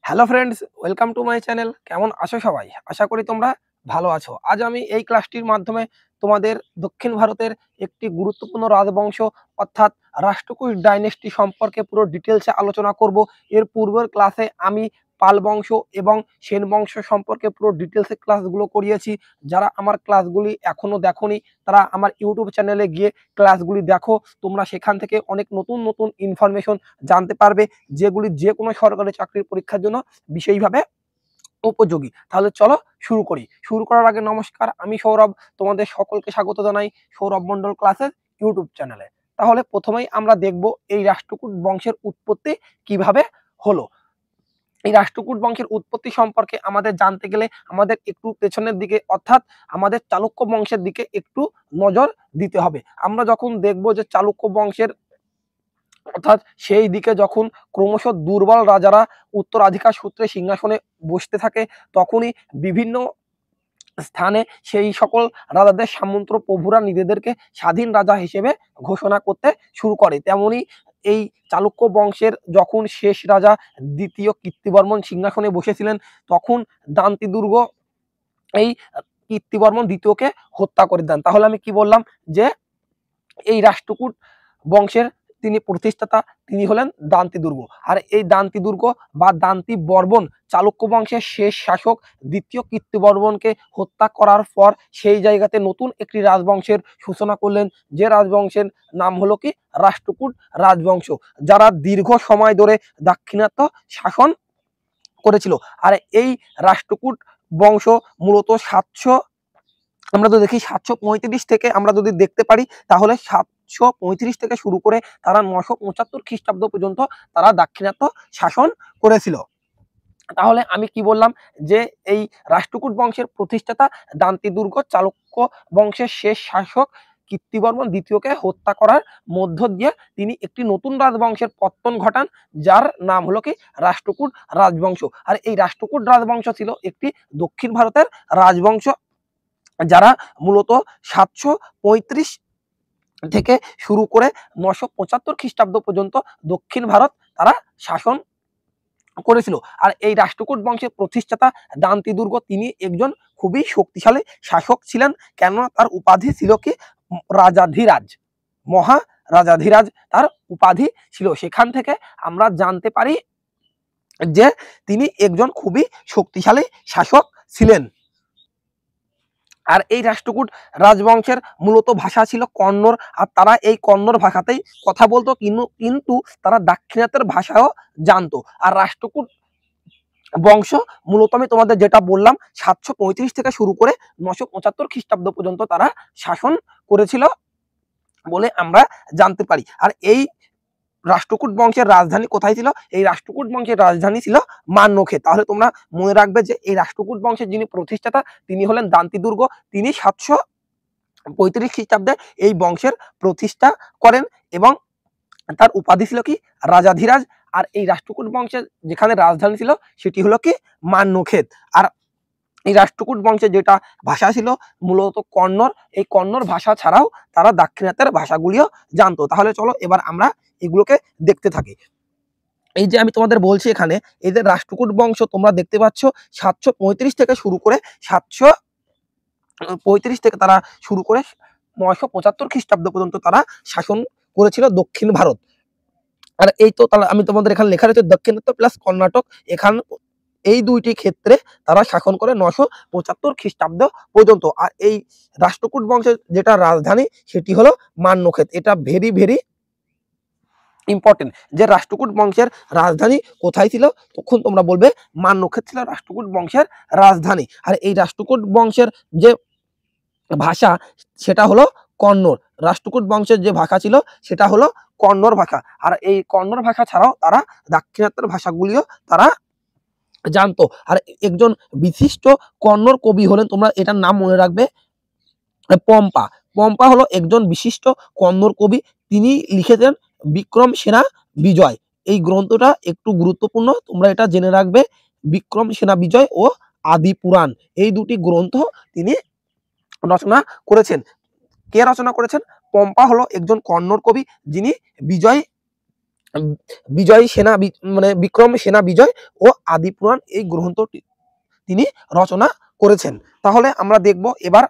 Hello friends, welcome to my channel. কেমন আছো সবাই? আশা করি তোমরা ভালো আছো। আজ আমি এই ক্লাসটির মাধ্যমে তোমাদের দক্ষিণ ভারতের একটি গুরুত্বপূর্ণ রাজবংশ অর্থাৎ রাষ্ট্রকূট ডাইনেস্টি সম্পর্কে পুরো ডিটেলসে আলোচনা করব। এর পূর্বের ক্লাসে আমি পাল বংশ এবং সেন বংশ সম্পর্কে পুরো ডিটেলসে ক্লাসগুলো করিয়েছি। যারা আমার ক্লাসগুলি এখনো দেখোনি তারা আমার ইউটিউব চ্যানেলে গিয়ে ক্লাসগুলি দেখো। তোমরা সেখান থেকে অনেক নতুন নতুন ইনফরমেশন জানতে পারবে, যেগুলি যে কোনো সরকারি চাকরির পরীক্ষার জন্য বিশেষভাবে উপযোগী। তাহলে চলো শুরু করি। শুরু করার আগে নমস্কার, আমি সৌরভ। তোমাদের সকলকে স্বাগত জানাই সৌরভ মন্ডল ক্লাসের ইউটিউব চ্যানেলে। তাহলে প্রথমেই আমরা দেখব এই রাষ্ট্রকূট বংশের উৎপত্তি কিভাবে হলো। এই রাষ্ট্রকূট বংশের উৎপত্তি সম্পর্কে আমাদের জানতে গেলে আমাদের একটু পেছনের দিকে অর্থাৎ আমাদের চালুক্য বংশের দিকে একটু নজর দিতে হবে। আমরা যখন দেখব যে চালুক্য বংশের অর্থাৎ সেই দিকে যখন ক্রমশ দুর্বল রাজারা উত্তরাধিকার সূত্রে সিংহাসনে বসতে থাকে, তখনই বিভিন্ন স্থানে সেই সকল রাজাদের সামন্ত প্রভুরা নিজেদেরকে স্বাধীন রাজা হিসেবে ঘোষণা করতে শুরু করে। তেমনি এই চালুক্য বংশের যখন শেষ রাজা দ্বিতীয় কীর্তিবর্মন সিংহাসনে বসেছিলেন, তখন দান্তি দুর্গ এই কীর্তিবর্মন দ্বিতীয়কে হত্যা করে দেন। তাহলে আমি কি বললাম যে এই রাষ্ট্রকূট বংশের তিনি প্রতিষ্ঠাতা, তিনি হলেন দান্তি দুর্গ। আর এই দান্তি দুর্গ বা দান্তি বর্মন চালুক্য বংশের শেষ শাসক দ্বিতীয় কীর্তিবর্মনকে হত্যা করার পর সেই জায়গাতে নতুন একটি রাজবংশের সূচনা করলেন, যে রাজবংশের নাম হলো কি রাষ্ট্রকূট রাজবংশ, যারা দীর্ঘ সময় ধরে দাক্ষিণাত্য শাসন করেছিল। আর এই রাষ্ট্রকূট বংশ মূলত 700 আমরা তো দেখি 735 থেকে আমরা যদি দেখতে পারি তাহলে 735 থেকে শুরু করে তারা 975 খ্রিস্টাব্দ পর্যন্ত তারা দাক্ষিণাত্য শাসন করেছিল। তাহলে আমি কি বললাম যে এই রাষ্ট্রকূট বংশের প্রতিষ্ঠাতা দান্তি দুর্গ চালুক্য বংশের শেষ শাসক কীর্তিবর্মন দ্বিতীয়কে হত্যা করার মধ্য দিয়ে তিনি একটি নতুন রাজবংশের পত্তন ঘটান, যার নাম হলো কি রাষ্ট্রকূট রাজবংশ। আর এই রাষ্ট্রকূট রাজবংশ ছিল একটি দক্ষিণ ভারতের রাজবংশ, যারা মূলত 735 থেকে শুরু করে 975 খ্রিস্টাব্দ পর্যন্ত দক্ষিণ ভারত তারা শাসন করেছিল। আর এই রাষ্ট্রকূট বংশের প্রতিষ্ঠাতা দান্তি দুর্গ তিনি একজন খুবই শক্তিশালী শাসক ছিলেন। কেননা তার উপাধি ছিল কি রাজাধিরাজ, মহা রাজাধিরাজ তার উপাধি ছিল। সেখান থেকে আমরা জানতে পারি যে তিনি একজন খুবই শক্তিশালী শাসক ছিলেন। আর এই রাষ্ট্রকূট রাজবংশের মূলত ভাষা ছিল কন্নড়, আর তারা এই কন্নড় ভাষাতেই কথা বলতো, কিন্তু তারা দাক্ষিণাত্যের ভাষাও জানতো। আর রাষ্ট্রকূট বংশ মূলত আমি তোমাদের যেটা বললাম 735 থেকে শুরু করে 975 খ্রিস্টাব্দ পর্যন্ত তারা শাসন করেছিল বলে আমরা জানতে পারি। আর এই রাষ্ট্রকূট বংশের রাজধানী কোথায় ছিল? এই রাষ্ট্রকূট বংশের রাজধানী ছিল মান্যখেদ। তাহলে তোমরা মনে রাখবে যে এই রাষ্ট্রকূট বংশের যিনি প্রতিষ্ঠাতা তিনি হলেন দান্তি দুর্গ। তিনি 735 খ্রিস্টাব্দে এই বংশের প্রতিষ্ঠা করেন এবং তার উপাধি ছিল কি রাজাধিরাজ। আর এই রাষ্ট্রকূট বংশের যেখানে রাজধানী ছিল সেটি হলো কি মান্যখেদ। আর এই রাষ্ট্রকূট বংশের যেটা ভাষা ছিল মূলত কন্নড়, এই কন্নড় ভাষা ছাড়াও তারা দাক্ষিণাত্যের ভাষাগুলিও জানতো। তাহলে চলো এবার আমরা এগুলোকে দেখতে থাকি। এই যে আমি তোমাদের বলছি এখানে এই যে রাষ্ট্রকূট বংশ তোমরা দেখতে পাচ্ছ 735 থেকে শুরু করে 735 থেকে তারা শুরু করে 975 খ্রিস্টাব্দ পর্যন্ত তারা শাসন করেছিল দক্ষিণ ভারত। আর এই তো তাহলে আমি তোমাদের এখানে লেখা রয়েছে দাক্ষিণাত্য প্লাস কর্ণাটক, এখানে এই দুইটি ক্ষেত্রে তারা শাসন করে 975 খ্রিস্টাব্দ পর্যন্ত। আর এই রাষ্ট্রকূট বংশের যেটা রাজধানী সেটি হলো মান্যখেদ। এটা ভেরি ভেরি ইম্পর্টেন্ট যে রাষ্ট্রকূট বংশের রাজধানী কোথায় ছিল, তখন তোমরা বলবে মান্যখেদ ছিল রাষ্ট্রকূট বংশের রাজধানী। আর এই রাষ্ট্রকূট বংশের যে ভাষা সেটা হলো কন্নড়। রাষ্ট্রকূট বংশের যে ভাষা ছিল সেটা হলো কন্নড় ভাষা। আর এই কন্নড় ভাষা ছাড়াও তারা দাক্ষিণাত্যের ভাষাগুলিও তারা জানতো। আর একজন বিশিষ্ট কন্নড় কবি হলেন, তোমরা এটার নাম মনে রাখবে, পম্পা। পম্পা হলো একজন বিশিষ্ট কন্নড় কবি। তিনি লিখেছেন বিক্রম সেনা বিজয়। এই গ্রন্থটা একটু গুরুত্বপূর্ণ, তোমরা এটা জেনে রাখবে। বিক্রম সেনা বিজয় ও আদি পুরাণ এই দুটি গ্রন্থ তিনি রচনা করেছেন। কে রচনা করেছেন? পম্পা হলো একজন কন্নড় কবি যিনি বিজয় বিজয় সেনা মানে বিক্রম সেনা বিজয় ও আদি পুরাণ এই গ্রন্থটি তিনি রচনা করেছেন। তাহলে আমরা দেখব এবার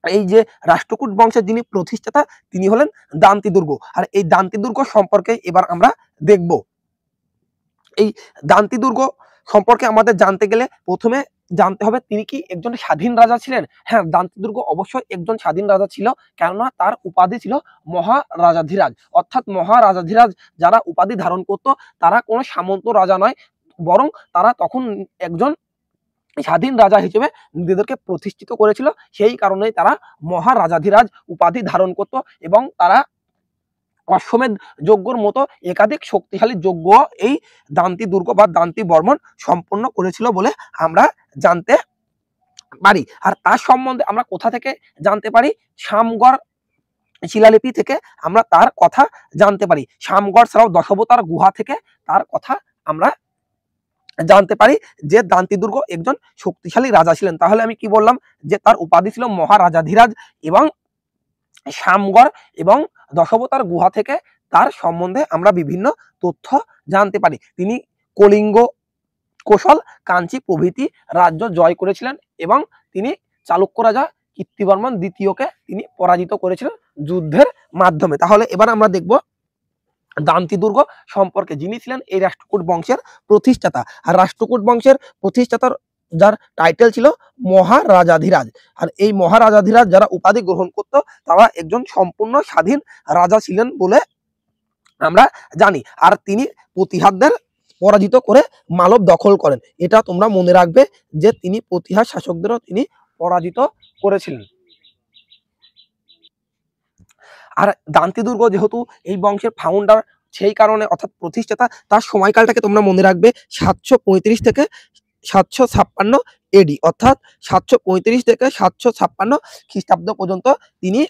এই যে রাষ্ট্রকূট বংশের যিনি প্রতিষ্ঠাতা তিনি হলেন দান্তি দুর্গ। আর এই দান্তি দুর্গ সম্পর্কে এবার আমরা দেখব। এই দান্তি দুর্গ সম্পর্কে আমাদের জানতে গেলে প্রথমে জানতে হবে তিনি কি একজন স্বাধীন রাজা ছিলেন। হ্যাঁ, দান্তি দুর্গ অবশ্যই একজন স্বাধীন রাজা ছিল, কেননা তার উপাধি ছিল মহারাজাধিরাজ। অর্থাৎ মহারাজাধিরাজ যারা উপাধি ধারণ করত তারা কোনো সামন্ত রাজা নয়, বরং তারা তখন একজন স্বাধীন রাজা হিসেবে নিজেদেরকে প্রতিষ্ঠিত করেছিল। সেই কারণেই তারা মহারাজাধিরাজ উপাধি ধারণ করত এবং তারা অশ্বমেধ যজ্ঞর মতো একাধিক শক্তিশালী যজ্ঞ এই দান্তি দুর্গ বা দান্তি বর্মন সম্পন্ন করেছিল বলে আমরা জানতে পারি। আর তার সম্বন্ধে আমরা কোথা থেকে জানতে পারি? শামগড় শিলালিপি থেকে আমরা তার কথা জানতে পারি। শামগড় ছাড়াও দশাবতার গুহা থেকে তার কথা আমরা জানতে পারি যে দান্তি দুর্গ একজন শক্তিশালী রাজা ছিলেন। তাহলে আমি কি বললাম যে তার উপাধি ছিল মহারাজাধিরাজ, এবং শামগড় এবং দশাবতার গুহা থেকে তার সম্বন্ধে আমরা বিভিন্ন তথ্য জানতে পারি। তিনি কলিঙ্গ, কোশল, কাঞ্চি প্রভৃতি রাজ্য জয় করেছিলেন এবং তিনি চালুক্য রাজা কীর্তিবর্মন দ্বিতীয়কে তিনি পরাজিত করেছিলেন যুদ্ধের মাধ্যমে। তাহলে এবার আমরা দেখব দান্তি দুর্গ সম্পর্কে, যিনি ছিলেন এই রাষ্ট্রকূট বংশের প্রতিষ্ঠাতা। আর রাষ্ট্রকূট বংশের প্রতিষ্ঠাতার যার টাইটেল ছিল মহারাজাধিরাজ। আর এই মহারাজাধিরাজ যারা উপাধি গ্রহণ করত তারা একজন সম্পূর্ণ স্বাধীন রাজা ছিলেন বলে আমরা জানি। আর তিনি প্রতিহারদের পরাজিত করে মালব দখল করেন। এটা তোমরা মনে রাখবে যে তিনি প্রতিহার শাসকদেরও তিনি পরাজিত করেছিলেন। আর দান্তি দুর্গ যেহেতু এই বংশের ফাউন্ডার, সেই কারণে অর্থাৎ প্রতিষ্ঠাতা, তার সময়কালটাকে তোমরা মনে রাখবে 735 থেকে 756 এডি, অর্থাৎ 735 থেকে 756 খ্রিস্টাব্দ পর্যন্ত তিনি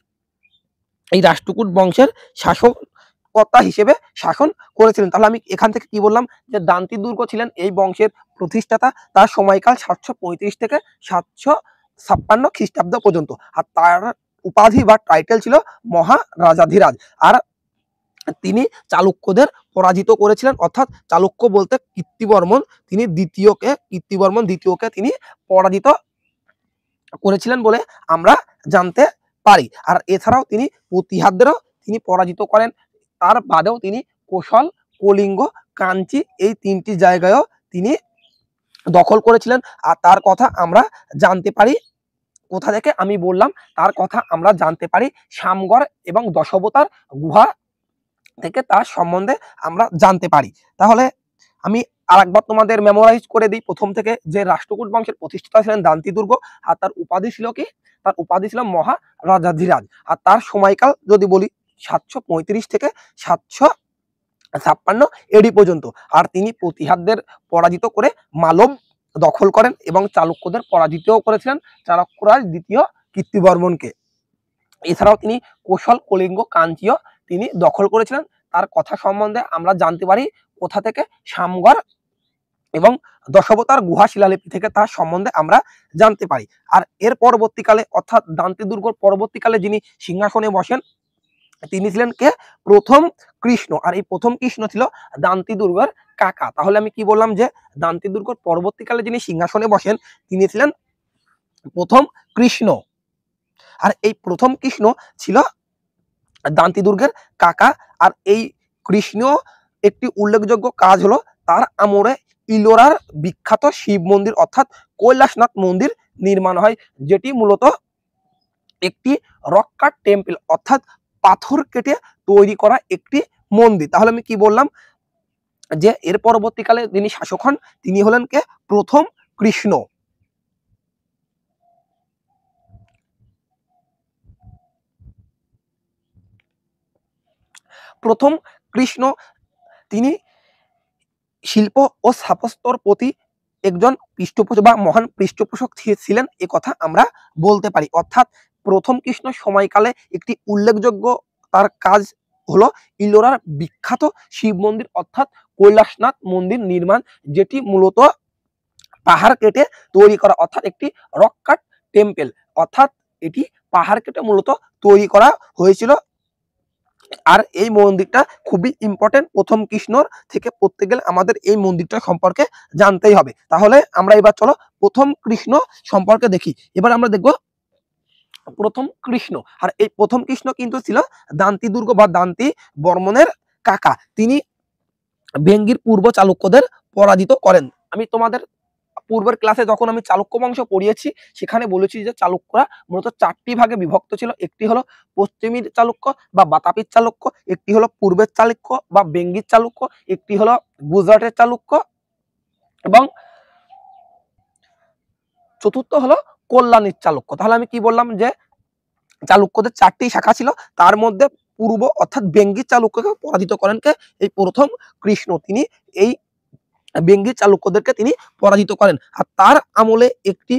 এই রাষ্ট্রকূট বংশের শাসককর্তা হিসেবে শাসন করেছিলেন। তাহলে আমি এখান থেকে কি বললাম যে দান্তি দুর্গ ছিলেন এই বংশের প্রতিষ্ঠাতা, তার সময়কাল 735 থেকে 756 খ্রিস্টাব্দ পর্যন্ত। আর তার উপাধি বা টাইটেল ছিল মহারাজাধিরাজ। আর তিনি চালুক্যদের পরাজিত করেছিলেন, অর্থাৎ চালুক্য বলতে কীর্তিবর্মন, তিনি কীর্তিবর্মন দ্বিতীয়কে তিনি পরাজিত করেছিলেন বলে আমরা জানতে পারি। আর এছাড়াও তিনি প্রতিহারদেরও তিনি পরাজিত করেন। তার বাদেও তিনি কোশল, কলিঙ্গ, কাঞ্চি এই তিনটি জায়গায়ও তিনি দখল করেছিলেন। আর তার কথা আমরা জানতে পারি কোথা থেকে? আমি বললাম তার কথা আমরা জানতে পারি শামগড় এবং দশাবতার গুহা থেকে তার সম্বন্ধে আমরা জানতে পারি। তাহলে আমি আরেকবার তোমাদের মেমোরাইজ করে দিই প্রথম থেকে, যে রাষ্ট্রকূট বংশের প্রতিষ্ঠাতা ছিলেন দান্তি দুর্গ। আর তার উপাধি ছিল কি? তার উপাধি ছিল মহারাজাধিরাজ। আর তার সময়কাল যদি বলি 735 থেকে 756 এডি পর্যন্ত। আর তিনি প্রতিহারদের পরাজিত করে মালব দখল করেন এবং চালুক্যদের পরাজিতও করেছিলেন, চালুক্যরাজ দ্বিতীয় কীর্তিবর্মনকে। এছাড়াও তিনি কোশল, কলিঙ্গ, কাঞ্চিও তিনি দখল করেছিলেন। তার কথা সম্বন্ধে আমরা জানতে পারি কোথা থেকে? শামগড় এবং দশাবতার গুহা শিলালিপি থেকে তার সম্বন্ধে আমরা জানতে পারি। আর এর পরবর্তীকালে অর্থাৎ দান্তি দুর্গর পরবর্তীকালে যিনি সিংহাসনে বসেন তিনি ছিলেন কে? প্রথম কৃষ্ণ। আর এই প্রথম কৃষ্ণ ছিল দান্তি দুর্গের কাকা। তাহলে আমি কি বললাম যে দান্তি দুর্গের পরবর্তীকালে যিনি সিংহাসনে বসেন তিনি ছিলেন প্রথম কৃষ্ণ। আর এই প্রথম কৃষ্ণ ছিল দান্তি দুর্গের কাকা। আর এই কৃষ্ণ একটি উল্লেখযোগ্য কাজ হলো তার আমলে ইলোরার বিখ্যাত শিব মন্দির অর্থাৎ কৈলাসনাথ মন্দির নির্মাণ হয়, যেটি মূলত একটি রক কাট টেম্পল অর্থাৎ পাথর কেটে তৈরি করা একটি মন্দির। তাহলে আমি কি বললাম যে এর পরবর্তীকালে যিনি শাসক হন তিনি হলেন কে? প্রথম কৃষ্ণ। প্রথম কৃষ্ণ তিনি শিল্প ও স্থাপত্যর প্রতি একজন পৃষ্ঠপোষক বা মহান পৃষ্ঠপোষক ছিলেন, এ কথা আমরা বলতে পারি। অর্থাৎ প্রথম কৃষ্ণ সময়কালে একটি উল্লেখযোগ্য তার কাজ হলো ইলোরার বিখ্যাত শিব মন্দির অর্থাৎ কৈলাসনাথ মন্দির নির্মাণ, যেটি মূলত পাহাড় কেটে তৈরি করা অর্থাৎ একটি রক কাট টেম্পল, অর্থাৎ এটি পাহাড় কেটে মূলত তৈরি করা হয়েছিল আর এই মন্দিরটা খুবই ইম্পর্টেন্ট। প্রথম কৃষ্ণর থেকে পড়তে গেলে আমাদের এই মন্দিরটা সম্পর্কে জানতেই হবে। তাহলে আমরা এবার চলো প্রথম কৃষ্ণ সম্পর্কে দেখি। এবার আমরা দেখব প্রথম কৃষ্ণ। আর এই প্রথম কৃষ্ণ কিন্তু ছিল দান্তি দুর্গ বা দান্তি বর্মনের কাকা। তিনি ভেঙ্গির পূর্ব চালুক্যদের পরাজিত করেন। আমি তোমাদের পূর্বের ক্লাসে যখন আমি চালুক্য বংশ পড়িয়েছি সেখানে বলেছি যে চালুক্যরা মূলত 4টি ভাগে বিভক্ত ছিল। একটি হলো পশ্চিমী চালুক্য বা বাতাপির চালুক্য, একটি হলো পূর্বের চালুক্য বা বেঙ্গির চালুক্য, একটি হলো গুজরাটের চালুক্য এবং চতুর্থ হলো কল্যাণীর চালুক্য। তাহলে আমি কি বললাম যে চালুক্যদের 4টি শাখা ছিল, তার মধ্যে পূর্ব অর্থাৎ বেঙ্গির চালুক্যকে পরাজিত করেন কে? এই প্রথম কৃষ্ণ। তিনি এই বেঙ্গির চালুক্যদেরকে তিনি পরাজিত করেন। আর তার আমলে একটি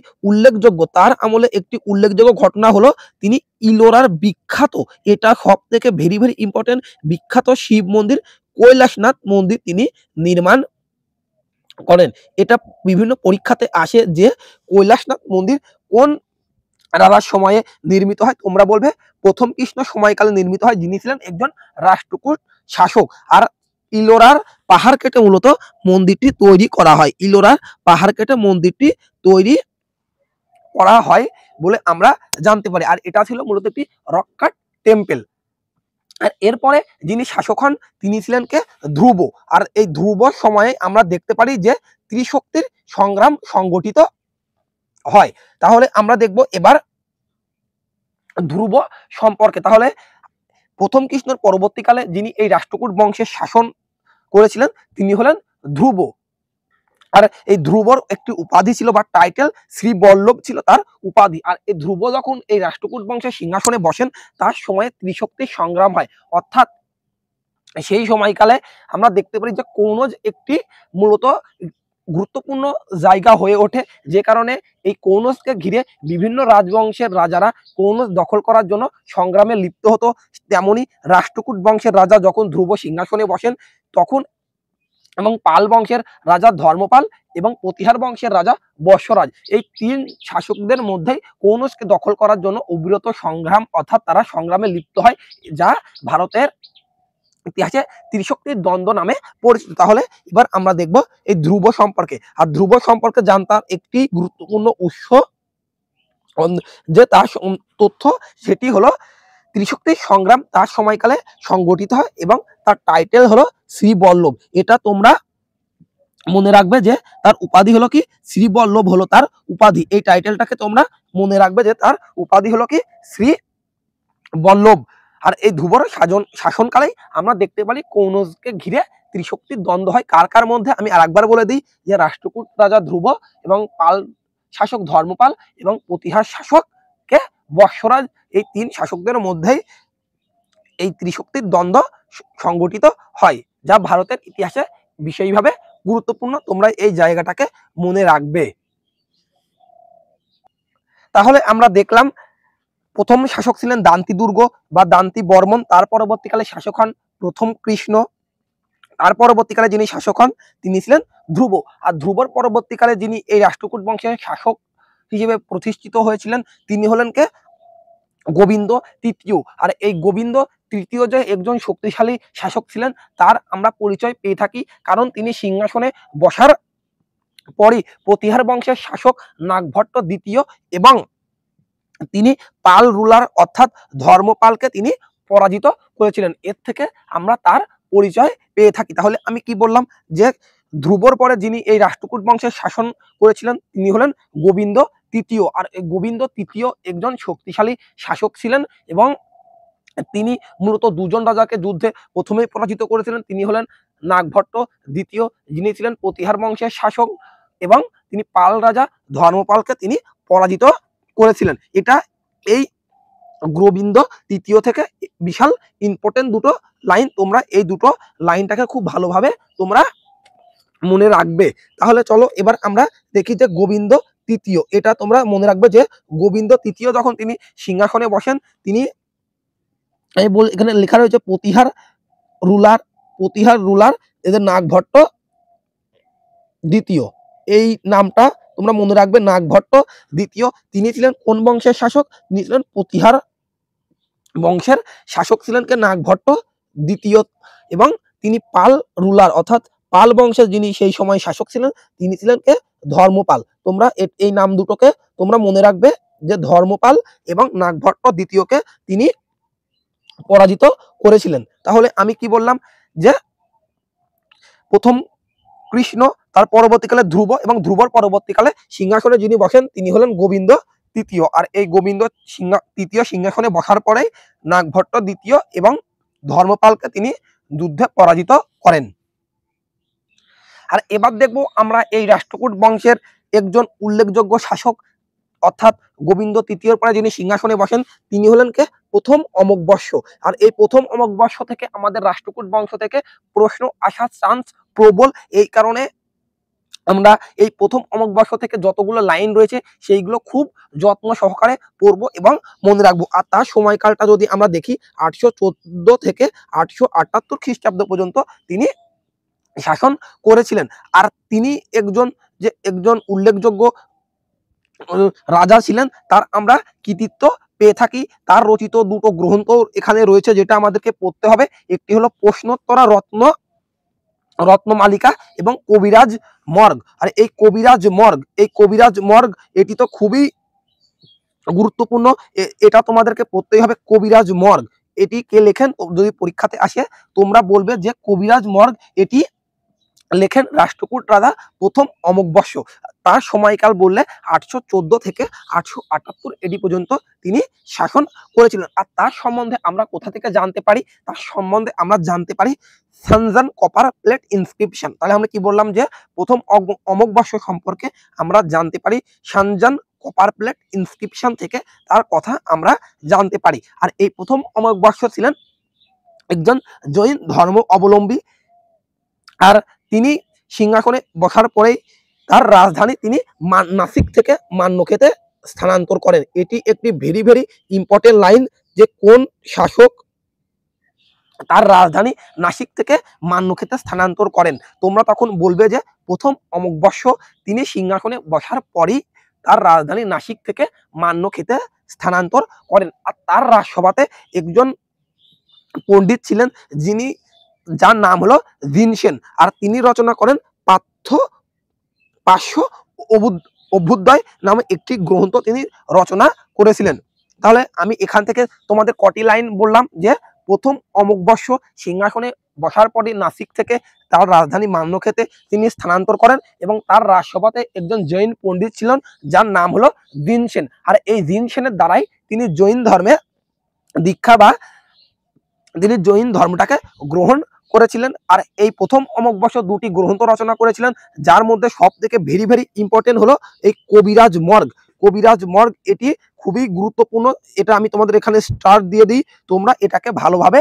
উল্লেখযোগ্য ঘটনা হলো তিনি ইলোরার বিখ্যাত, এটা সব থেকে ভেরি ভেরি ইম্পর্টেন্ট, বিখ্যাত শিব মন্দির কৈলাসনাথ মন্দির তিনি নির্মাণ করেন। এটা বিভিন্ন পরীক্ষাতে আসে যে কৈলাসনাথ মন্দির কোন রাজার সময়ে নির্মিত হয়? তোমরা বলবে প্রথম কৃষ্ণ সময়কালে নির্মিত হয়, যিনি ছিলেন একজন রাষ্ট্রকূট শাসক। আর ইলোরার পাহাড় কেটে মূলত মন্দিরটি তৈরি করা হয়। ইলোরার পাহাড় কেটে মন্দিরটি তৈরি করা হয় বলে আমরা জানতে পারি। আর এটা ছিল মূলত একটি রক কাট টেম্পল। আর এরপরে যিনি শাসক হন তিনি ছিলেন কে? ধ্রুব। আর এই ধ্রুব সময়ে আমরা দেখতে পারি যে ত্রিশক্তির সংগ্রাম সংগঠিত হয়। তাহলে আমরা দেখব এবার ধ্রুব সম্পর্কে। তাহলে প্রথম কৃষ্ণর পরবর্তীকালে যিনি এই রাষ্ট্রকূট বংশের শাসন করেছিলেন তিনি হলেন ধ্রুব। আর এই ধ্রুবর একটি উপাধি ছিল বা টাইটেল, শ্রী বল্লভ ছিল তার উপাধি। আর এই ধ্রুব যখন এই রাষ্ট্রকূট বংশের সিংহাসনে বসেন তার সময়ে ত্রিশক্তির সংগ্রাম হয়। অর্থাৎ সেই সময়কালে আমরা দেখতে পারি যে কনৌজ একটি মূলত গুরুত্বপূর্ণ জায়গা হয়ে ওঠে, যে কারণে এই কনৌজকে ঘিরে বিভিন্ন রাজবংশের রাজারা কনৌজ দখল করার জন্য সংগ্রামে লিপ্ত হতো। তেমনি রাষ্ট্রকূট বংশের রাজা যখন ধ্রুব সিংহাসনে বসেন তখন, এবং পাল বংশের রাজা ধর্মপাল এবং প্রতিহার বংশের রাজা বর্ষরাজ, এই 3 শাসকদের মধ্যে কনৌজকে দখল করার জন্য অবিরত সংগ্রাম, অর্থাৎ তারা সংগ্রামে লিপ্ত হয়, যা ভারতের ইতিহাসে ত্রিশক্তির দ্বন্দ্ব নামে পরিচিত। তাহলে এবার আমরা দেখব এই ধ্রুব সম্পর্কে। আর ধ্রুব সম্পর্কে জানতাম একটি গুরুত্বপূর্ণ উৎস যে তার তথ্য, সেটি হলো ত্রিশক্তির সংগ্রাম তার সময়কালে সংগঠিত হয় এবং তার টাইটেল হলো শ্রী বল্লভ। এটা তোমরা মনে রাখবে যে তার উপাধি হলো কি? শ্রী বল্লভ হলো তার উপাধি। এই টাইটেলটাকে তোমরা মনে রাখবে যে তার উপাধি হলো কি? শ্রী বল্লভ। আর এই ধ্রুবর শাসনকালেই আমরা দেখতে পারি কনৌজকে ঘিরে ত্রিশক্তির দ্বন্দ্ব হয়। কার কার মধ্যে? আমি আরেকবার বলে দিই যে রাষ্ট্রকূট রাজা ধ্রুব এবং পাল শাসক ধর্মপাল এবং প্রতিহার শাসককে বর্ষরাজ, এই 3 শাসকদের মধ্যেই এই ত্রিশক্তির দ্বন্দ্ব সংগঠিত হয়, যা ভারতের ইতিহাসে বিশেষভাবে গুরুত্বপূর্ণ। তোমরা এই জায়গাটাকে মনে রাখবে। তাহলে আমরা দেখলাম প্রথম শাসক ছিলেন দান্তি দুর্গ বা দান্তি বর্মন, তার পরবর্তীকালে শাসক হন প্রথম কৃষ্ণ, তার পরবর্তীকালে যিনি শাসক হন তিনি ছিলেন ধ্রুব। আর ধ্রুবর পরবর্তীকালে যিনি এই রাষ্ট্রকূট বংশের শাসক হিসেবে প্রতিষ্ঠিত হয়েছিলেন তিনি হলেন কে? গোবিন্দ তৃতীয়। আর এই গোবিন্দ তৃতীয় যে একজন শক্তিশালী শাসক ছিলেন তার আমরা পরিচয় পেয়ে থাকি, কারণ তিনি সিংহাসনে বসার পরই প্রতিহার বংশের শাসক নাগভট্ট দ্বিতীয় এবং তিনি পাল রুলার অর্থাৎ ধর্মপালকে তিনি পরাজিত করেছিলেন। এর থেকে আমরা তার পরিচয় পেয়ে থাকি। তাহলে আমি কি বললাম যে ধ্রুবর পরে যিনি এই রাষ্ট্রকূট বংশের শাসন করেছিলেন তিনি হলেন গোবিন্দ তৃতীয়। আর এই গোবিন্দ তৃতীয় একজন শক্তিশালী শাসক ছিলেন এবং তিনি মূলত 2 জন রাজাকে যুদ্ধে প্রথমেই পরাজিত করেছিলেন। তিনি হলেন নাগভট্ট দ্বিতীয়, যিনি ছিলেন প্রতিহার বংশের শাসক, এবং তিনি পাল রাজা ধর্মপালকে তিনি পরাজিত করেছিলেন। এটা এই গোবিন্দ তৃতীয় থেকে বিশাল ইম্পর্টেন্ট দুটো লাইন। তোমরা এই দুটো লাইনটাকে খুব ভালোভাবে তোমরা মনে রাখবে। তাহলে চলো এবার আমরা দেখি যে গোবিন্দ তৃতীয়, এটা তোমরা মনে রাখবে যে গোবিন্দ তৃতীয় যখন তিনি সিংহাসনে বসেন তিনি এখানে লেখা রয়েছে প্রতিহার রুলার এদের নাগভট্ট দ্বিতীয়, এই নামটা তোমরা মনে রাখবে। নাগভট্ট দ্বিতীয় তিনি ছিলেন কোন বংশের শাসক? তিনি ছিলেন প্রতিহার বংশের শাসক ছিলেন কে নাগভট্ট দ্বিতীয়, এবং তিনি পাল রুলার অর্থাৎ পাল বংশের যিনি সেই সময় শাসক ছিলেন তিনি ছিলেন কে ধর্মপাল। তোমরা এই নাম দুটোকে তোমরা মনে রাখবে যে ধর্মপাল এবং নাগভট্ট দ্বিতীয়কে তিনি পরাজিত করেছিলেন। তাহলে আমি কি বললাম যে প্রথম কৃষ্ণ, তার পরবর্তীকালে ধ্রুব, এবং ধ্রুবর পরবর্তীকালে সিংহাসনে যিনি বসেন তিনি হলেন গোবিন্দ তৃতীয়। আর এই গোবিন্দ তৃতীয় সিংহাসনে বসার পরেই নাগভট্ট দ্বিতীয় এবং ধর্মপালকে তিনি যুদ্ধে পরাজিত করেন। আর এবার দেখবো আমরা এই রাষ্ট্রকূট বংশের একজন উল্লেখযোগ্য শাসক অর্থাৎ গোবিন্দ তৃতীয়র পরে যিনি সিংহাসনে বসেন তিনি হলেন কে প্রথম অমোঘবর্ষ। আর এই প্রথম অমোঘবর্ষ থেকে আমাদের রাষ্ট্রকূট বংশ থেকে প্রশ্ন আসার চান্স প্রবল। এই কারণে আমরা এই প্রথম অমোঘবর্ষ থেকে যতগুলো লাইন রয়েছে সেইগুলো খুব যত্ন সহকারে পড়বো এবং মনে রাখবো। আর তার সময়কালটা যদি আমরা দেখি 814 থেকে 878 খ্রিস্টাব্দ পর্যন্ত তিনি শাসন করেছিলেন। আর তিনি একজন উল্লেখযোগ্য রাজা ছিলেন, তার আমরা কৃতিত্ব পেয়ে থাকি। তার রচিত দুটো গ্রন্থ এখানে রয়েছে যেটা আমাদেরকে পড়তে হবে। একটি হলো প্রশ্নোত্তরা রত্নমালিকা এবং কবিরাজ মর্গ। আর এই কবিরাজ মর্গ এটি তো খুবই গুরুত্বপূর্ণ, এটা তোমাদেরকে পড়তেই হবে। কবিরাজ মর্গ এটি কে লেখেন যদি পরীক্ষাতে আসে তোমরা বলবে যে কবিরাজ মর্গ এটি লেখেন রাষ্ট্রকূট রাজা প্রথম অমোঘবর্ষ। তার সময়কাল বললে 814 থেকে 878 এডি পর্যন্ত তিনি শাসন করেছিলেন। আর তার সম্বন্ধে আমরা কোথা থেকে জানতে পারি? তার সম্বন্ধে আমরা জানতে পারি সানজান কপার প্লেট ইনস্ক্রিপশন। তাহলে আমরা কি বললাম যে প্রথম অমোঘবর্ষ সম্পর্কে আমরা জানতে পারি সানজান কপার প্লেট ইনস্ক্রিপশন থেকে তার কথা আমরা জানতে পারি। আর এই প্রথম অমোঘবর্ষ ছিলেন একজন জৈন ধর্ম অবলম্বী। আর তিনি সিংহাসনে বসার পরেই তার রাজধানী তিনি নাসিক থেকে মান্যক্ষেতে স্থানান্তর করেন। এটি একটি ভেরি ভেরি ইম্পর্টেন্ট লাইন যে কোন শাসক তার রাজধানী নাসিক থেকে মান্যক্ষেতে স্থানান্তর করেন। তোমরা তখন বলবে যে প্রথম অমোঘবর্ষ তিনি সিংহাসনে বসার পরই তার রাজধানী নাসিক থেকে মান্যক্ষেতে স্থানান্তর করেন। আর তার রাজসভাতে একজন পণ্ডিত ছিলেন যার নাম হলো জিনসেন। আর তিনি রচনা করেন পার্শ্ব অভ্যুদয় নামে একটি গ্রন্থ তিনি রচনা করেছিলেন। তাহলে আমি এখান থেকে তোমাদের কটি লাইন বললাম যে প্রথম অমোঘবর্ষ সিংহাসনে বসার পরে নাসিক থেকে তার রাজধানী মান্যক্ষেতে তিনি স্থানান্তর করেন এবং তার রাজসভাতে একজন জৈন পণ্ডিত ছিলেন যার নাম হলো জিনসেন। আর এই জিনসেনের দ্বারাই তিনি জৈন ধর্মে দীক্ষা বা তিনি জৈন ধর্মটাকে গ্রহণ করেছিলেন। আর এই প্রথম অমোঘবর্ষ দুটি গ্রন্থ রচনা করেছিলেন যার মধ্যে সব থেকে ভেরি ভেরি ইম্পর্টেন্ট হলো এই কবিরাজ মর্গ। এটি খুবই গুরুত্বপূর্ণ, এটা আমি তোমাদের এখানে স্টার দিয়ে দিই, তোমরা এটাকে ভালোভাবে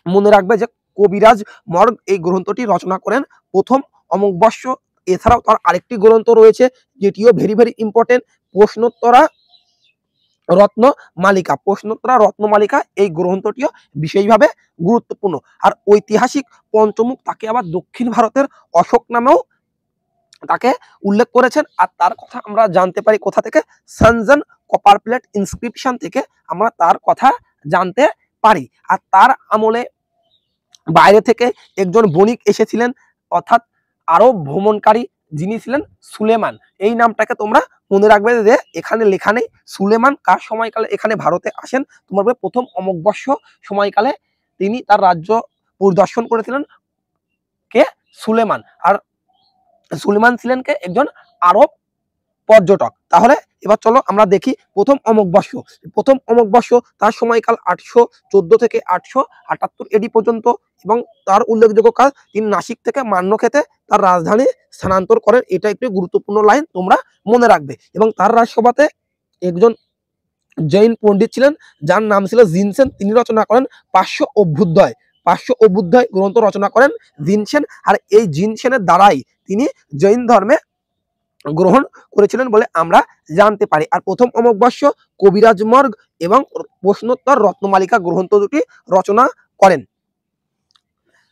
মনে রাখবে যে কবিরাজ মর্গ এই গ্রন্থটি রচনা করেন প্রথম অমোঘবর্ষ। এছাড়াও তার আরেকটি গ্রন্থ রয়েছে যেটিও ভেরি ভেরি ইম্পর্টেন্ট, প্রশ্নোত্তরা রত্নমালিকা। এই গ্রন্থটিও বিশেষভাবে গুরুত্বপূর্ণ। আর ঐতিহাসিক পঞ্চমুখ তাকে আবার দক্ষিণ ভারতের অশোক নামেও তাকে উল্লেখ করেছেন। আর তার কথা আমরা জানতে পারি কোথা থেকে? সানজান কপার প্লেট ইনস্ক্রিপশন থেকে আমরা তার কথা জানতে পারি। আর তার আমলে বাইরে থেকে একজন বণিক এসেছিলেন অর্থাৎ আরব ভ্রমণকারী, যিনি ছিলেন সুলেমান। এই নামটাকে তোমরা মনে রাখবে যে এখানে লেখা নেই সুলেমান কার সময়কালে এখানে ভারতে আসেন। তোমার প্রথম অমোঘবর্ষ সময়কালে তিনি তার রাজ্য পরিদর্শন করেছিলেন কে? সুলেমান। আর সুলেমান ছিলেন কে? একজন আরব পর্যটক। তাহলে এবার চলো আমরা দেখি প্রথম অমোঘবর্ষ তার সময়কাল 814 থেকে 878 এডি পর্যন্ত এবং তার উল্লেখযোগ্য কাজ তিনি নাসিক থেকে মান্যক্ষেতে তার রাজধানী স্থানান্তর করেন। এটা একটি গুরুত্বপূর্ণ লাইন, তোমরা মনে রাখবে। এবং তার রাজসভাতে একজন জৈন পণ্ডিত ছিলেন যার নাম ছিল জিনসেন। তিনি রচনা করেন পার্শ্ব অভ্যুদয় গ্রন্থ রচনা করেন জিনসেন। আর এই জিনসেনের দ্বারাই তিনি জৈন ধর্মে গ্রহণ করেছিলেন বলে আমরা জানতে পারি। আর প্রথম অমোঘবর্ষ কবিরাজ মর্গ এবং প্রশ্নোত্তর রত্নমালিকা গ্রন্থ দুটি রচনা করেন।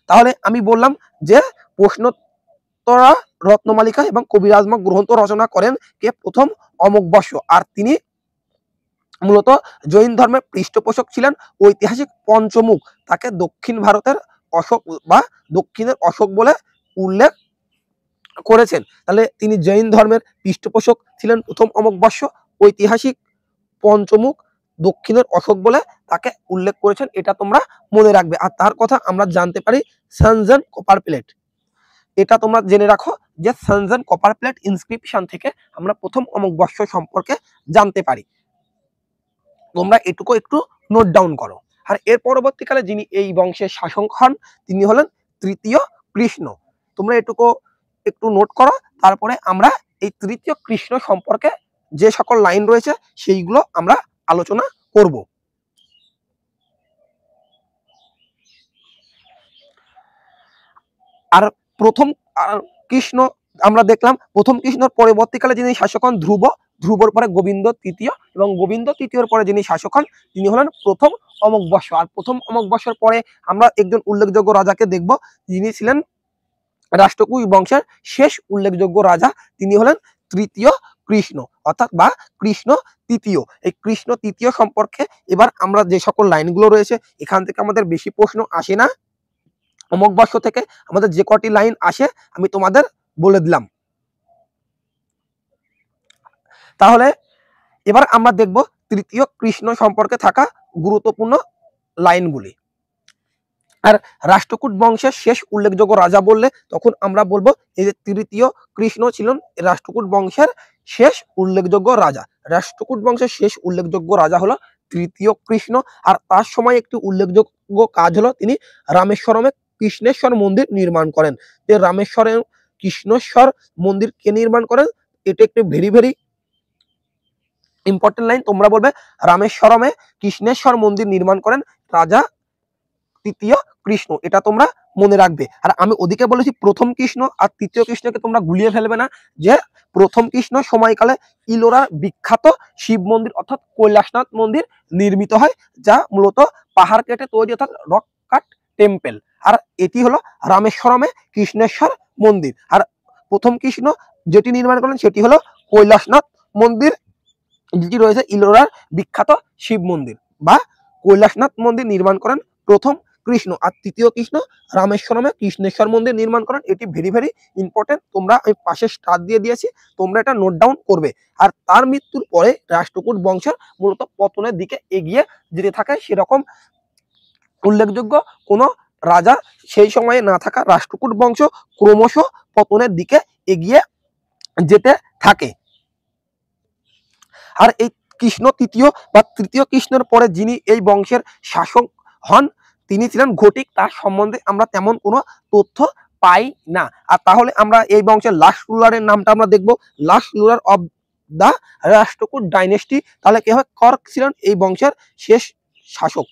তাহলে আমি বললাম যে প্রশ্নোত্তরা রত্নমালিকা এবং কবিরাজ মর্গ গ্রন্থ রচনা করেন কে? প্রথম অমোঘবর্ষ। আর তিনি মূলত জৈন ধর্মের পৃষ্ঠপোষক ছিলেন ঐতিহাসিক পঞ্চমুখ তাকে দক্ষিণ ভারতের অশোক বা দক্ষিণের অশোক বলে উল্লেখ করেছেন। তাহলে তিনি জৈন ধর্মের পৃষ্ঠপোষক ছিলেন প্রথম অমোঘবর্ষ, ঐতিহাসিক পঞ্চমুখ, দক্ষিণের অশোক বলে তাকে উল্লেখ করেছেন, এটা তোমরা মনে রাখবে। আর তার কথা আমরা জানতে পারি সানজান কপার প্লেট, এটা তোমরা জেনে রাখো যে সানজান কপার প্লেট ইনস্ক্রিপশন থেকে আমরা প্রথম অমোঘবর্ষ সম্পর্কে জানতে পারি। তোমরা এটুকু একটু নোট ডাউন করো। আর এর পরবর্তীকালে যিনি এই বংশের শাসক হন তিনি হলেন তৃতীয় কৃষ্ণ। তোমরা এটুকু একটু নোট করো, তারপরে আমরা এই তৃতীয় কৃষ্ণ সম্পর্কে যে সকল লাইন রয়েছে সেইগুলো আমরা আলোচনা করব। আর প্রথম কৃষ্ণ আমরা দেখলাম, প্রথম কৃষ্ণর পরবর্তীকালে যিনি শাসক হন ধ্রুব, ধ্রুবর পরে গোবিন্দ তৃতীয়, এবং গোবিন্দ তৃতীয়র পরে যিনি শাসক হন তিনি হলেন প্রথম অমোঘবর্ষ। আর প্রথম অমোঘবর্ষের পরে আমরা একজন উল্লেখযোগ্য রাজাকে দেখব, যিনি ছিলেন রাষ্ট্রকূট বংশের শেষ উল্লেখযোগ্য রাজা, তিনি হলেন তৃতীয় কৃষ্ণ অর্থাৎ বা কৃষ্ণ তৃতীয়। এই কৃষ্ণ তৃতীয় সম্পর্কে এবার আমরা যে সকল লাইনগুলো রয়েছে এখান থেকে আমাদের বেশি প্রশ্ন আসে না, অমোঘবর্ষ থেকে আমাদের যে কটি লাইন আসে আমি তোমাদের বলে দিলাম। তাহলে এবার আমরা দেখব তৃতীয় কৃষ্ণ সম্পর্কে থাকা গুরুত্বপূর্ণ লাইনগুলি। আর রাষ্ট্রকূট বংশের শেষ উল্লেখযোগ্য রাজা বললে তখন আমরা বলবো এই যে তৃতীয় কৃষ্ণ ছিলেন রাষ্ট্রকূট বংশের শেষ উল্লেখযোগ্য রাজা। রাষ্ট্রকূট বংশের শেষ উল্লেখযোগ্য রাজা হলো তৃতীয় কৃষ্ণ। আর তার সময় একটি উল্লেখযোগ্য কাজ হলো তিনি রামেশ্বরমে কৃষ্ণেশ্বর মন্দির নির্মাণ করেন। যে রামেশ্বরে কৃষ্ণেশ্বর মন্দির কে নির্মাণ করেন, এটা একটি ভেরি ইম্পর্টেন্ট লাইন। তোমরা বলবে রামেশ্বরমে কৃষ্ণেশ্বর মন্দির নির্মাণ করেন রাজা তৃতীয় কৃষ্ণ, এটা তোমরা মনে রাখবে। আর আমি ওদিকে বলেছি প্রথম কৃষ্ণ আর তৃতীয় কৃষ্ণকে তোমরা গুলিয়ে ফেলবে না, যে প্রথম কৃষ্ণ সময়কালে ইলোরার বিখ্যাত শিব মন্দির অর্থাৎ কৈলাসনাথ মন্দির নির্মিত হয়, যা মূলত পাহাড় কেটে তৈরি অর্থাৎ রক কাট টেম্পল। আর এটি হলো রামেশ্বরমে কৃষ্ণেশ্বর মন্দির। আর প্রথম কৃষ্ণ যেটি নির্মাণ করেন সেটি হলো কৈলাসনাথ মন্দির, যেটি রয়েছে ইলোরার বিখ্যাত শিব মন্দির বা কৈলাসনাথ মন্দির নির্মাণ করেন প্রথম কৃষ্ণ। আর তৃতীয় কৃষ্ণ রামেশ্বরমে কৃষ্ণেশ্বর মন্দির নির্মাণ করেন, এটি ভেরি ইম্পর্টেন্ট। তোমরা আমি পাশে স্টার দিয়ে দিয়েছি, তোমরা এটা নোট ডাউন করবে। আর তার মৃত্যুর পরে রাষ্ট্রকূট বংশের মূলত পতনের দিকে এগিয়ে যেতে থাকে, সেরকম উল্লেখযোগ্য কোনো রাজা সেই সময়ে না থাকা রাষ্ট্রকূট বংশ ক্রমশ পতনের দিকে এগিয়ে যেতে থাকে। আর এই কৃষ্ণ তৃতীয় বা তৃতীয় কৃষ্ণের পরে যিনি এই বংশের শাসক হন তিনি ছিলেন ঘটিক, তার সম্বন্ধে আমরা তেমন কোনো তথ্য পাই না। আর তাহলে আমরা এই বংশের লাস্ট রুলারের নামটা আমরা দেখব, last ruler of the Rashtrakuta dynasty. তাহলে কে হয়? কর্ক ছিলেন এই বংশের শেষ শাসক।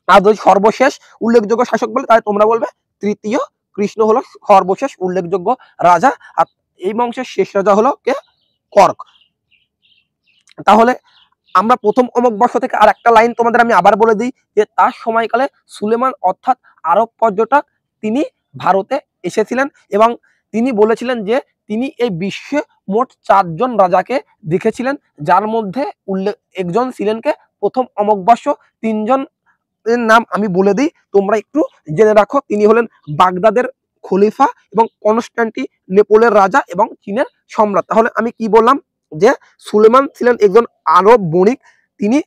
আর যদি সর্বশেষ উল্লেখযোগ্য শাসক বলে তাহলে তোমরা বলবে তৃতীয় কৃষ্ণ হলো সর্বশেষ উল্লেখযোগ্য রাজা। আর এই বংশের শেষ রাজা হলো কে? কর্ক। তাহলে আমরা প্রথম অমোঘবর্ষ থেকে আর একটা লাইন তোমাদের আমি আবার বলে দিই, যে তার সময়কালে সুলেমান অর্থাৎ আরব পর্যটক তিনি ভারতে এসেছিলেন এবং তিনি বলেছিলেন যে তিনি এই বিশ্বে মোট 4 জন রাজাকে দেখেছিলেন, যার মধ্যে একজন ছিলেন কে প্রথম অমোঘবর্ষ। 3 জনের নাম আমি বলে দিই, তোমরা একটু জেনে রাখো। তিনি হলেন বাগদাদের খলিফা এবং কনস্টান্টিনোপলের রাজা এবং চীনের সম্রাট। তাহলে আমি কি বললাম? যে সুলেমান ছিলেন একজন আরব বণিক, তিনি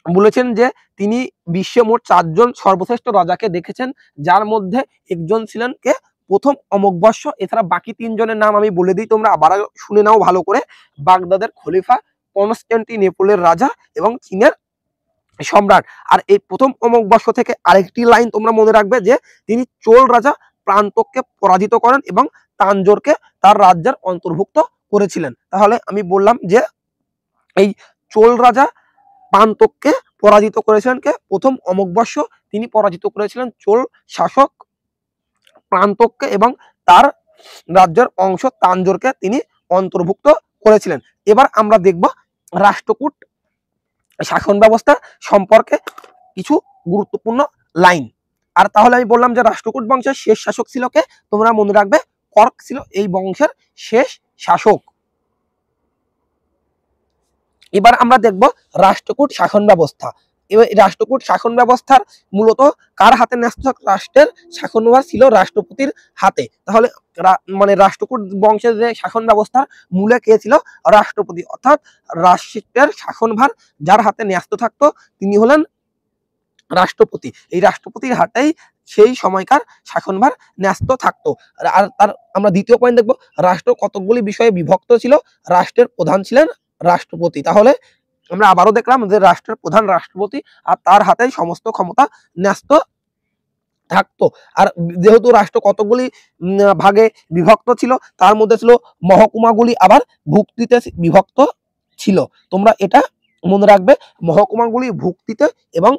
বলেছেন যে তিনি বিশ্বে মোট 4 জন সর্বশ্রেষ্ঠ রাজাকে দেখেছেন, যার মধ্যে একজন ছিলেন কে প্রথম অমোঘবর্ষ। এছাড়া বাকি 3 জনের নাম আমি বলে দিই, তোমরা আবার শুনে নাও ভালো করে। বাগদাদের খলিফা, কনস্টান্টিনোপলের রাজা এবং চীনের সম্রাট। আর এই প্রথম অমোঘবর্ষ থেকে আরেকটি লাইন তোমরা মনে রাখবে, যে তিনি চোল রাজা প্রান্তককে পরাজিত করেন এবং তাঞ্জোরকে তার রাজ্যের অন্তর্ভুক্ত করেছিলেন। তাহলে আমি বললাম যে এই চোল রাজা প্রান্তককে পরাজিত করেছিলেন কে? প্রথম অমোঘবর্ষ। তিনি পরাজিত করেছিলেন চোল শাসক প্রান্তককে এবং তার রাজ্যের অংশ তাঞ্জোরকে তিনি অন্তর্ভুক্ত করেছিলেন। এবার আমরা দেখব রাষ্ট্রকূট শাসন ব্যবস্থা সম্পর্কে কিছু গুরুত্বপূর্ণ লাইন। আর তাহলে আমি বললাম যে রাষ্ট্রকূট বংশের শেষ শাসক ছিল কে? তোমরা মনে রাখবে কর্ক ছিল এই বংশের শেষ শাসক। এবার আমরা দেখব রাষ্ট্রকূট শাসন ব্যবস্থা। এবার এই রাষ্ট্রকূট শাসন ব্যবস্থার মূলত কার হাতে ন্যস্ত? রাষ্ট্রের শাসনভার ছিল রাষ্ট্রপতির হাতে। তাহলে মানে রাষ্ট্রকূট বংশের যে শাসন ব্যবস্থার মূলে কে ছিল? রাষ্ট্রপতি, অর্থাৎ রাষ্ট্রের শাসনভার যার হাতে ন্যস্ত থাকতো তিনি হলেন রাষ্ট্রপতি। এই রাষ্ট্রপতির হাতেই সেই সময়কার শাসনভার ন্যস্ত থাকতো। আর তার আমরা দ্বিতীয় পয়েন্ট দেখব, রাষ্ট্র কতকগুলি বিষয়ে বিভক্ত ছিল, রাষ্ট্রের প্রধান ছিলেন রাষ্ট্রপতি। তাহলে আমরা আবারও দেখলাম যে রাষ্ট্রের প্রধান রাষ্ট্রপতি, আর তার হাতেই সমস্ত ক্ষমতা ন্যস্ত থাকতো। আর যেহেতু রাষ্ট্র কতগুলি ভাগে বিভক্ত ছিল, তার মধ্যে ছিল মহকুমাগুলি আবার ভুক্তিতে বিভক্ত ছিল। তোমরা এটা মনে রাখবে, মহকুমাগুলি ভুক্তিতে এবং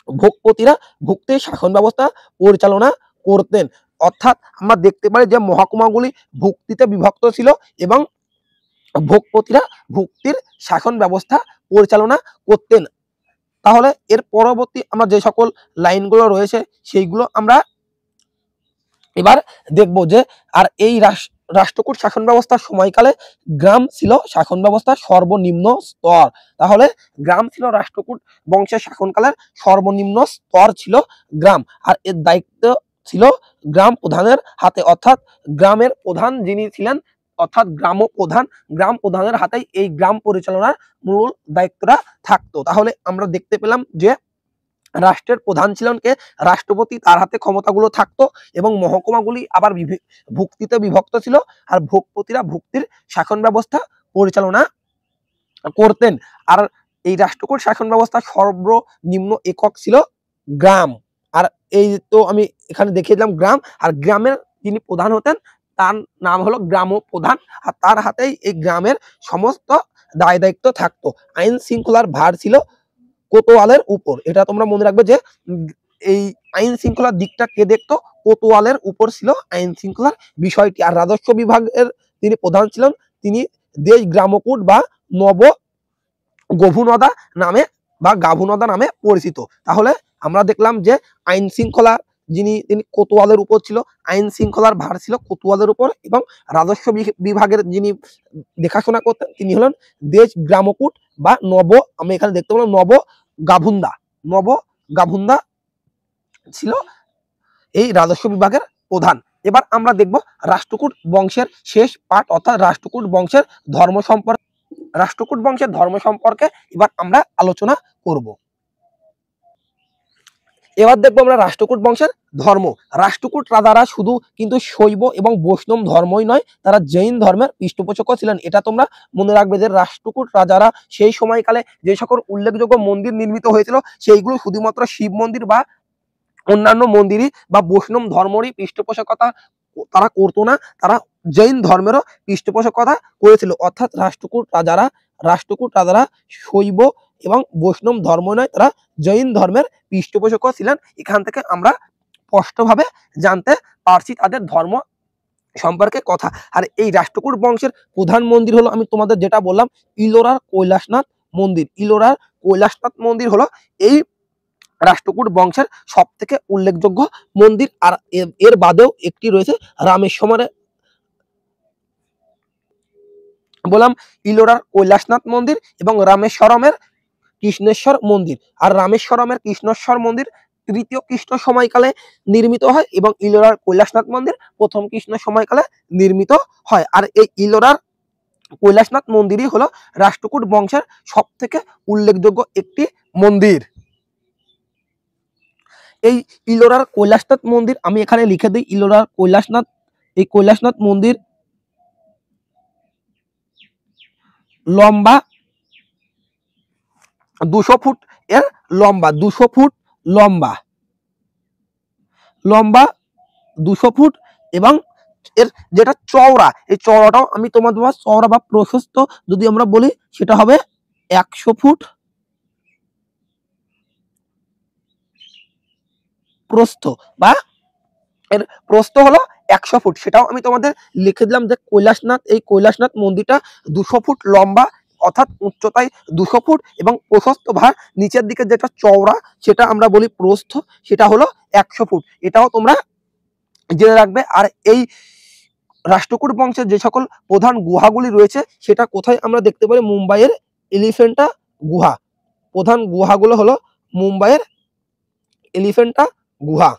ভোগপতিরা ভুক্তির শাসন ব্যবস্থা পরিচালনা করতেন। অর্থাৎ আমরা দেখতে পাই যে মহকুমাগুলি ভুক্তিতে বিভক্ত ছিল এবং ভোগপতিরা ভুক্তির শাসন ব্যবস্থা পরিচালনা করতেন। তাহলে এর পরবর্তী আমরা যে সকল লাইনগুলো রয়েছে সেইগুলো আমরা এবার দেখব যে, আর এই রাষ্ট্রকূট শাসন ব্যবস্থার সময়কালে গ্রাম ছিল শাসন ব্যবস্থার সর্বনিম্ন স্তর। তাহলে গ্রাম ছিল রাষ্ট্রকূট বংশের শাসনকালের সর্বনিম্ন স্তর ছিল গ্রাম, আর এর দায়িত্ব ছিল গ্রাম প্রধানের হাতে, অর্থাৎ গ্রামের প্রধান যিনি ছিলেন, অর্থাৎ গ্রাম প্রধানের হাতেই এই গ্রাম পরিচালনার মূল দায়িত্বটা থাকতো। তাহলে আমরা দেখতে পেলাম যে রাষ্ট্রের প্রধান ছিলেন কে? রাষ্ট্রপতি, তার হাতে ক্ষমতাগুলো থাকতো এবং মহকুমাগুলি আবার ভুক্তিতে বিভক্ত ছিল, আর ভোগপতিরা ভুক্তির শাসন ব্যবস্থা পরিচালনা করতেন। আর এই রাষ্ট্রকূট শাসন ব্যবস্থার সর্বনিম্ন একক ছিল গ্রাম। আর এই তো আমি এখানে দেখিয়ে দিলাম গ্রাম, আর গ্রামের যিনি প্রধান হতেন তার নাম হলো গ্রাম প্রধান, আর তার হাতেই এই গ্রামের সমস্ত দায় দায়িত্ব থাকতো। আইন শৃঙ্খলার ভার ছিল কোতোয়ালের উপর। এটা তোমরা মনে রাখবে যে এই আইন শৃঙ্খলার দিকটা কে দেখতো? কোতোয়ালের উপর ছিল আইন শৃঙ্খলার বিষয়টি। আর রাজস্ব বিভাগের যিনি প্রধান ছিলেন তিনি দেশ গ্রামকূট বা নব গভুনদা নামে বা গাভুনদা নামে পরিচিত। তাহলে আমরা দেখলাম যে আইন শৃঙ্খলা তিনি কোতোয়ালের উপর ছিল, আইন শৃঙ্খলার ভার ছিল কোতোয়ালের উপর, এবং রাজস্ব বিভাগের যিনি দেখাশোনা করতেন তিনি হলেন দেশ গ্রামকূট বা আমি এখানে দেখতে পেলাম নব গাভুন্দা ছিল এই রাজস্ব বিভাগের প্রধান। এবার আমরা দেখব রাষ্ট্রকূট বংশের শেষ পাঠ, অর্থাৎ রাষ্ট্রকূট বংশের ধর্ম সম্পর্কে এবার আমরা আলোচনা করব। এবার দেখবো আমরা রাষ্ট্রকূট বংশের ধর্ম। রাষ্ট্রকূট রাজারা শুধু কিন্তু শৈব এবং বৈষ্ণব ধর্মই নয়, তারা জৈন ধর্মের পৃষ্ঠপোষকও ছিলেন। এটা তোমরা মনে রাখবে যে রাষ্ট্রকূট রাজারা সেই সময়কালে যে সকল উল্লেখযোগ্য মন্দির নির্মিত হয়েছিল সেইগুলো শুধুমাত্র শিব মন্দির বা অন্যান্য মন্দিরই বা বৈষ্ণব ধর্মেরই পৃষ্ঠপোষকতা তারা করতো না, তারা জৈন ধর্মেরও পৃষ্ঠপোষকতা করেছিল। অর্থাৎ রাষ্ট্রকূট রাজারা শৈব এবং বৈষ্ণব ধর্ম নয়, তারা জৈন ধর্মের পৃষ্ঠপোষকও ছিলেন। এখান থেকে আমরা স্পষ্টভাবে জানতে পারছি তাদের ধর্ম সম্পর্কে কথা। আর এই রাষ্ট্রকূট বংশের প্রধান মন্দির হলো, আমি তোমাদের যেটা বললাম, ইলোরার কৈলাসনাথ মন্দির হলো এই রাষ্ট্রকূট বংশের সব থেকে উল্লেখযোগ্য মন্দির। আর এর বাদেও একটি রয়েছে রামেশ্বরে, বললাম ইলোরার কৈলাসনাথ মন্দির এবং রামেশ্বরমের কৃষ্ণেশ্বর মন্দির। আর রামেশ্বরমের কৃষ্ণেশ্বর মন্দির তৃতীয় কৃষ্ণ সময়কালে নির্মিত হয় এবং ইলোরার কৈলাসনাথ মন্দির প্রথম কৃষ্ণ সময়কালে নির্মিত হয়। আর এই ইলোরার কৈলাসনাথ মন্দিরই হলো রাষ্ট্রকূট বংশের সব থেকে উল্লেখযোগ্য একটি মন্দির। এই ইলোরার কৈলাসনাথ মন্দির আমি এখানে লিখে দিই, ইলোরার কৈলাসনাথ মন্দির লম্বা 200 ফুট, এর লম্বা 200 ফুট, লম্বা 200 ফুট, এবং এর যেটা চওড়া, এই চওড়াটাও আমি তোমাদের চওড়া বা প্রশস্ত যদি আমরা বলি সেটা হবে 100 ফুট প্রস্থ, বা এর প্রস্থ হলো 100 ফুট। সেটাও আমি তোমাদের লিখে দিলাম যে এই কৈলাসনাথ মন্দিরটা 200 ফুট লম্বা, অর্থাৎ উচ্চতায় 200 ফুট, এবং প্রশস্ত বা নিচের দিকে যেটা চওড়া সেটা আমরা বলি প্রস্থ, সেটা হলো 100 ফুট। এটাও তোমরা জেনে রাখবে। আর এই রাষ্ট্রকূট বংশের যে সকল প্রধান গুহাগুলি রয়েছে সেটা কোথায় আমরা দেখতে পারি? মুম্বাইয়ের এলিফেন্টা গুহা। প্রধান গুহাগুলো হলো মুম্বাইয়ের এলিফেন্টা গুহা।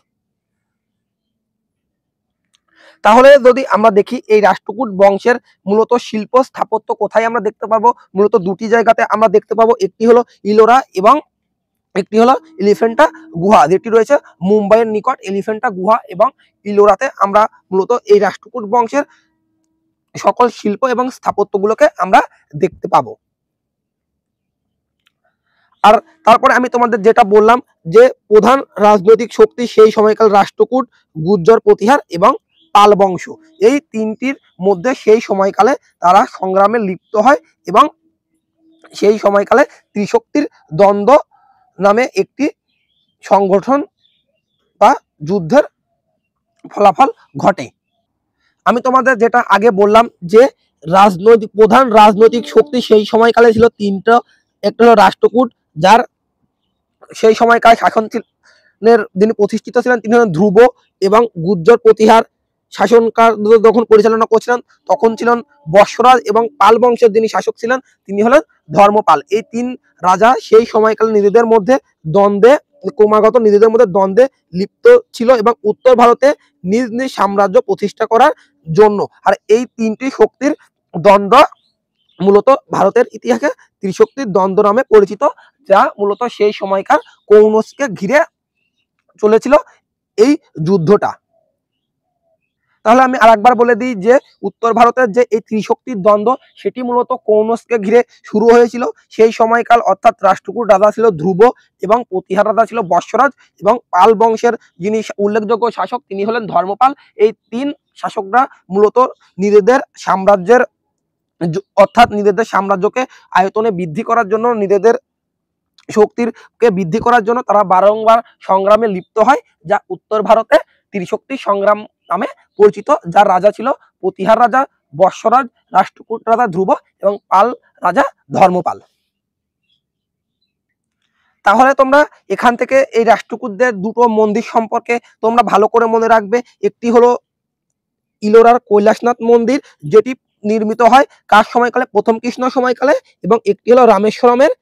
তাহলে যদি আমরা দেখি এই রাষ্ট্রকূট বংশের মূলত শিল্প স্থাপত্য কোথায় আমরা দেখতে পাবো, মূলত দুটি জায়গাতে আমরা দেখতে পাবো। একটি হলো ইলোরা এবং একটি হলো এলিফেন্টা গুহা, যেটি রয়েছে মুম্বাইয়ের নিকট। এলিফেন্টা গুহা এবং ইলোরাতে আমরা মূলত এই রাষ্ট্রকূট বংশের সকল শিল্প এবং স্থাপত্যগুলোকে আমরা দেখতে পাবো। আর তারপরে আমি তোমাদের যেটা বললাম যে প্রধান রাজনৈতিক শক্তি সেই সময়কাল রাষ্ট্রকূট, গুর্জর প্রতিহার এবং পাল বংশ, এই তিনটির মধ্যে সেই সময়কালে তারা সংগ্রামে লিপ্ত হয় এবং সেই সময়কালে ত্রিশক্তির দ্বন্দ্ব নামে একটি সংগঠন বা যুদ্ধের ফলাফল ঘটে। আমি তোমাদের যেটা আগে বললাম যে প্রধান রাজনৈতিক শক্তি সেই সময়কালে ছিল তিনটা। একটা হলো রাষ্ট্রকূট, যার সেই সময়কাল শাসনের যিনি প্রতিষ্ঠিত ছিলেন তিনি হলেন ধ্রুব, এবং গুর্জর প্রতিহার শাসনকাল যখন পরিচালনা করছিলেন তখন ছিলেন বর্ষরাজ, এবং পাল বংশের যিনি শাসক ছিলেন তিনি হলেন ধর্মপাল। এই তিন রাজা সেই সময়কালে নিজেদের মধ্যে দ্বন্দ্বে লিপ্ত ছিল এবং উত্তর ভারতে নিজ নিজ সাম্রাজ্য প্রতিষ্ঠা করার জন্য। আর এই তিনটি শক্তির দ্বন্দ্ব মূলত ভারতের ইতিহাসে ত্রিশক্তির দ্বন্দ্ব নামে পরিচিত, যা মূলত সেই সময়কার কৌনসকে ঘিরে চলেছিল এই যুদ্ধটা। তাহলে আমি আরেকবার বলে দিই যে উত্তর ভারতের যে এই ত্রিশক্তির দ্বন্দ্ব সেটি মূলত কৌনসকে ঘিরে শুরু হয়েছিল সেই সময়কাল, অর্থাৎ রাষ্ট্রকূট রাজা ছিল ধ্রুব এবং প্রতিহার রাজা ছিল বর্ষরাজ, এবং পাল বংশের যিনি উল্লেখযোগ্য শাসক তিনি হলেন ধর্মপাল। এই তিন শাসকরা মূলত নিজেদের সাম্রাজ্যের অর্থাৎ নিজেদের সাম্রাজ্যকে আয়তনে বৃদ্ধি করার জন্য, নিজেদের শক্তিকে বৃদ্ধি করার জন্য তারা বারংবার সংগ্রামে লিপ্ত হয়, যা উত্তর ভারতে ত্রিশক্তি সংগ্রাম নামে পরিচিত, যার রাজা ছিল প্রতিহার রাজা বর্ষরাজ, রাষ্ট্রকূট রাজা ধ্রুব এবং পাল রাজা ধর্মপাল। তাহলে তোমরা এখান থেকে এই রাষ্ট্রকূটদের দুটো মন্দির সম্পর্কে তোমরা ভালো করে মনে রাখবে। একটি হলো ইলোরার কৈলাসনাথ মন্দির, যেটি নির্মিত হয় কার সময়কালে, প্রথম কৃষ্ণ সময়কালে, এবং একটি হলো রামেশ্বরমের,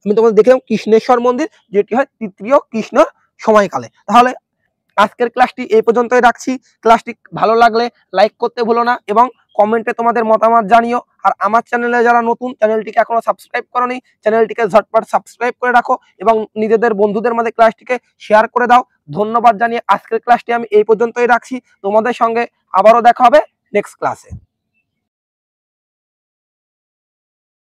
আমি তোমাদের দেখলাম কৃষ্ণেশ্বর মন্দির, যেটি হয় তৃতীয় কৃষ্ণর সময়কালে। তাহলে আজকের ক্লাসটি এই পর্যন্তই রাখছি। ক্লাসটি ভালো লাগলে লাইক করতে ভুলো না এবং কমেন্টে তোমাদের মতামত জানিও। আর আমার চ্যানেলে যারা নতুন, চ্যানেলটিকে এখনো সাবস্ক্রাইব করোনি, চ্যানেলটিকে ঝটপট সাবস্ক্রাইব করে রাখো এবং নিজেদের বন্ধুদের মধ্যে ক্লাসটিকে শেয়ার করে দাও। ধন্যবাদ জানিয়ে আজকের ক্লাসটি আমি এই পর্যন্তই রাখছি। তোমাদের সঙ্গে আবারও দেখা হবে নেক্সট ক্লাসে।